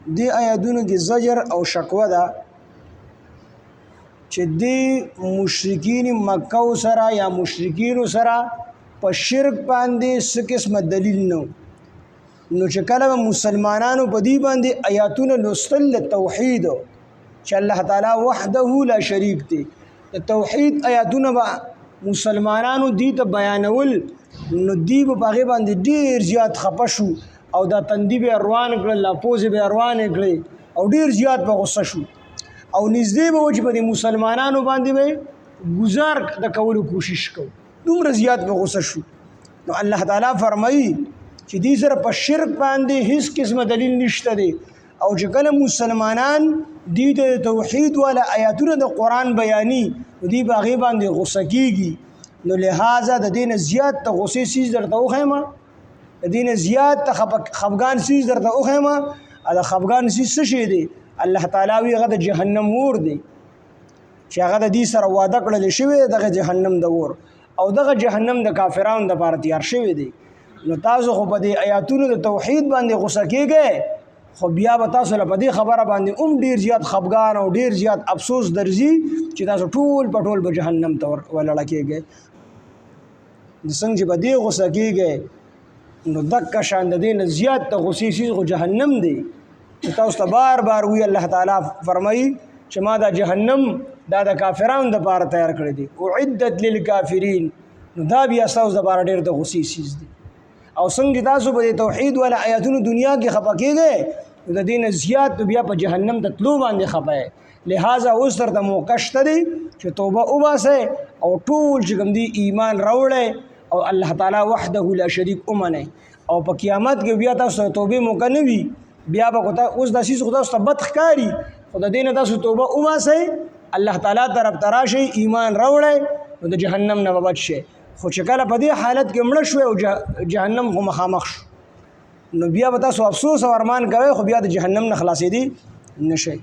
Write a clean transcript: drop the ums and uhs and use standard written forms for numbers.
دې آیاتونو کې زجر او شکوه ده چې دې مشرکین مکه سره یا مشرکین سره په شرک باندې څه قسمه دلیل نه نو چې کله مسلمانانو په دې باندې آیاتونه لوستل توحید چې الله تعالی وحده لا شریک دی د توحید آیاتونه به مسلمانانو دې ته بیانول نو دی په هغه باندې ډیر زیات خپه شو او دا تندی به روان کړل لا پوزې به روان کړل او ډیر زیات په غوسه شو او نږدې به چې په مسلمانانو باندې به گزار د کولو کوشش کو دومره زیات په غوسه شو نو الله تعالی فرمایي چې دې سره په شرک باندې هیڅ قسمه دلیل نشته دی او چې کله مسلمانان دې د توحید ولا آیاتونه د قران بیانې دې باغې باندې غوسه کیږي نو لہذا د دین زیات ته غوسه سیز درته وخېما د دین زیات ته خفغان سیز درته وخېما دا خفغان سیز څه شي دی الله تعالی وی هغه د جهنم ور دی چې هغه د دې سره وعده کړل شوی دغه جهنم د ور او دغه جهنم د کافرانو د لپاره تیار شوی دی نو تاسو خو په دې آیاتونو د توحید باندې غوسه کیږئ خو بیا به تاسو له دې خبره باندې ډیر زیات خفغان او ډیر زیات افسوس درځي چې تاسو ټول په ټول به جهنم ته ولړ کېږئ د څنګه چې په دې غوسه کېږئ نو دکه شان د دې نه زیات د غوسې سیز خو جهنم دی چې تاسو ته بار بار وی الله تعالی فرمایي چې ما دا جهنم دا د کافرانو لپاره تیار کړی دی اعدت للکافرین نو دا بیا تاسو لپاره ډیر د غوسې سیز دی او څنګه تاسو په توحید ولا آیاتونو دنیا کې خپه کېږئ د دین زیات بیا په جهنم ته تلو باندې خپه لہذا اوس تر موقع شته دی چې توبه وباسه او ټول چې کوم دی ایمان راوړی او الله تعالی وحده لا شریک ومنه او په قیامت کې بیا تاسو توبه موقع نه وي بیا به اوس د سیس خدا ست بد ښکاری خدای دې نه تاسو توبه وباسه الله تعالی طرف تراشي ایمان راوړی نو د جهنم نه بچ شي خو چې کله په دې حالت کې مړ شو او جهنم خو مخامخ شو نو بیا به تاسو افسوس او ارمان کوئ خو بیا د جهنم نه خلاصېدی نشئ